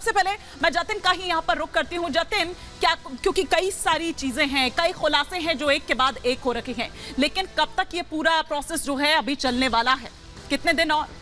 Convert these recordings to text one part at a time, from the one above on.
सबसे पहले मैं जतिन का ही यहाँ पर रुख करती हूँ। जतिन, क्या, क्योंकि कई सारी चीजें हैं, कई खुलासे हैं जो एक के बाद एक हो रखे हैं, लेकिन कब तक ये पूरा प्रोसेस जो है अभी चलने वाला है, कितने दिन और?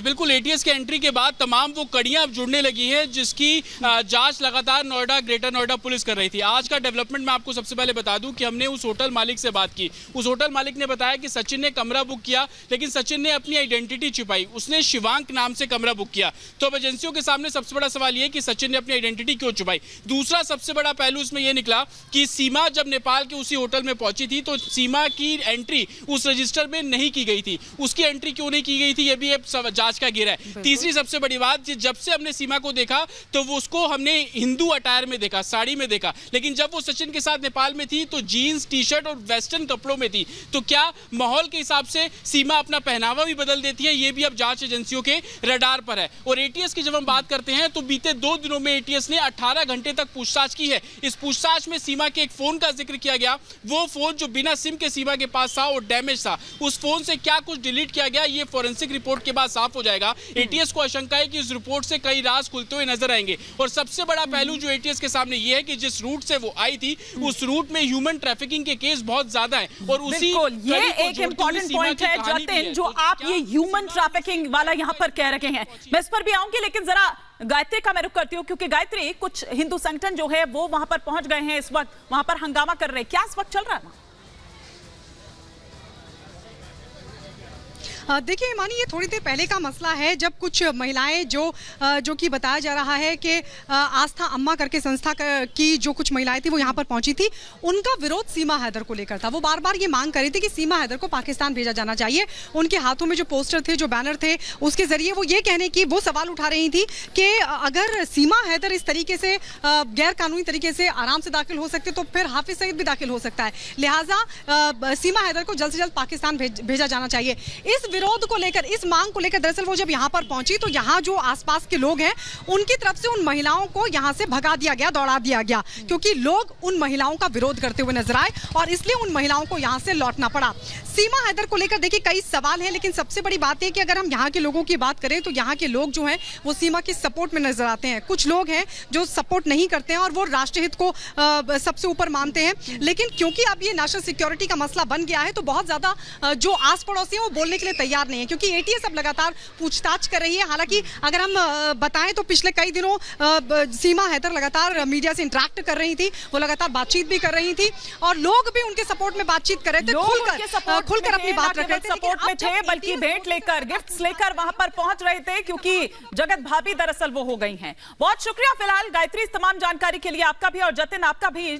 बिल्कुल, एटीएस के एंट्री के बाद तमाम वो कड़ियां अब जुड़ने लगी हैं जिसकी जांच लगातार नोएडा, ग्रेटर नोएडा पुलिस कर रही थी। आज का डेवलपमेंट मैं आपको सबसे पहले बता दूं कि हमने उस होटल मालिक से बात की। उस होटल मालिक ने बताया कि सचिन ने कमरा बुक किया, लेकिन सचिन ने अपनी आइडेंटिटी छिपाई। उसने शिवांक नाम से कमरा बुक किया। तो अब एजेंसियों के सामने सबसे बड़ा सवाल यह कि सचिन ने अपनी आइडेंटिटी क्यों छुपाई। दूसरा सबसे बड़ा पहलू इसमें यह निकला कि सीमा जब नेपाल के उसी होटल में पहुंची थी तो सीमा की एंट्री उस रजिस्टर में नहीं की गई थी। उसकी एंट्री क्यों नहीं की गई थी, यह भी एक जांच का घेरा है। तीसरी सबसे बड़ी बात, जब से हमने सीमा को देखा तो वो उसको हमने हिंदू अटायर में देखा, साड़ी में देखा, लेकिन जब वो सचिन के साथ नेपाल में थी तो जीन्स, टी शर्ट और वेस्टर्न कपड़ों में थी। तो क्या माहौल के हिसाब से सीमा अपना पहनावा भी बदल देती है, ये भी अब जांच एजेंसियों के रडार पर है। और एटीएस की जब हम बात करते हैं तो बीते 2 दिनों में एटीएस ने 18 घंटे तक पूछताछ की है। इस पूछताछ में सीमा के एक फोन का जिक्र किया गया। वो फोन जो बिना सिम के सीमा के पास था और डैमेज था, उस फोन से क्या कुछ डिलीट किया गया, ये फोरेंसिक रिपोर्ट के बाद साफ हो जाएगा। एटीएस को आशंका है कि इस रिपोर्ट से कई राज खुलते हुए नजर आएंगे। और सबसे बड़ा पहलू जो एटीएस के सामने ये है कि जिस रूट से वो आई थी उस रूट में ह्यूमन ट्रैफिकिंग के केस बहुत ज्यादा है। और उसी ये एक इंपॉर्टेंट पॉइंट है जतिन, जो आप ये ह्यूमन ट्रैफिकिंग वाला यहाँ पर कह रहे हैं, मैं इस पर भी आऊंगी, लेकिन जरा गायत्री का मैं रुख करती हूँ, क्योंकि गायत्री, कुछ हिंदू संगठन जो है वो वहां पर पहुंच गए हैं, इस वक्त वहां पर हंगामा कर रहे हैं। क्या इस वक्त चल रहा है? देखिए हिमानी, ये थोड़ी देर पहले का मसला है जब कुछ महिलाएं जो कि बताया जा रहा है कि आस्था अम्मा करके संस्था की जो कुछ महिलाएं थी वो यहाँ पर पहुंची थी। उनका विरोध सीमा हैदर को लेकर था। वो बार बार ये मांग कर रही थी कि सीमा हैदर को पाकिस्तान भेजा जाना चाहिए। उनके हाथों में जो पोस्टर थे, जो बैनर थे, उसके जरिए वो ये कहने की वो सवाल उठा रही थी कि अगर सीमा हैदर इस तरीके से गैर कानूनी तरीके से आराम से दाखिल हो सकते तो फिर हाफिज सईद भी दाखिल हो सकता है। लिहाजा सीमा हैदर को जल्द से जल्द पाकिस्तान भेजा जाना चाहिए। इस विरोध को लेकर, इस मांग को लेकर दरअसल वो जब यहाँ पर पहुंची तो यहाँ जो आसपास के लोग हैं उनकी तरफ से उन महिलाओं को यहाँ से भगा दिया गया, दौड़ा दिया गया, क्योंकि लोग उन महिलाओं का विरोध करते हुए नजर आए और इसलिए उन महिलाओं को यहाँ से लौटना पड़ा। सीमा हैदर को लेकर देखिए कई सवाल हैं, लेकिन सबसे बड़ी बात है कि अगर हम यहाँ के लोगों की बात करें तो यहाँ के लोग जो हैं वो सीमा के सपोर्ट में नजर आते हैं। कुछ लोग हैं जो सपोर्ट नहीं करते हैं और वो राष्ट्रहित को सबसे ऊपर मानते हैं, लेकिन क्योंकि अब ये नेशनल सिक्योरिटी का मसला बन गया है तो बहुत ज्यादा जो आस पड़ोसी हैं वो बोलने के लिए तैयार नहीं है, क्योंकि एटीएस अब लगातार पूछताछ कर रही है। हालांकि अगर हम बताएं तो पिछले कई दिनों सीमा हैदर लगातार मीडिया से इंटरेक्ट कर रही थी, वो लगातार बातचीत भी कर रही थी और लोग भी उनके सपोर्ट में बातचीत कर रहे थे, खुलकर अपनी बात रख रहे थे, सपोर्ट में थे, बल्कि भेंट लेकर, गिफ्ट्स लेकर वहां पर पहुंच रहे थे, क्योंकि जगत भाभी दरअसल वो हो गई हैं। बहुत शुक्रिया फिलहाल गायत्री, इस तमाम जानकारी के लिए आपका भी, और जतिन आपका भी।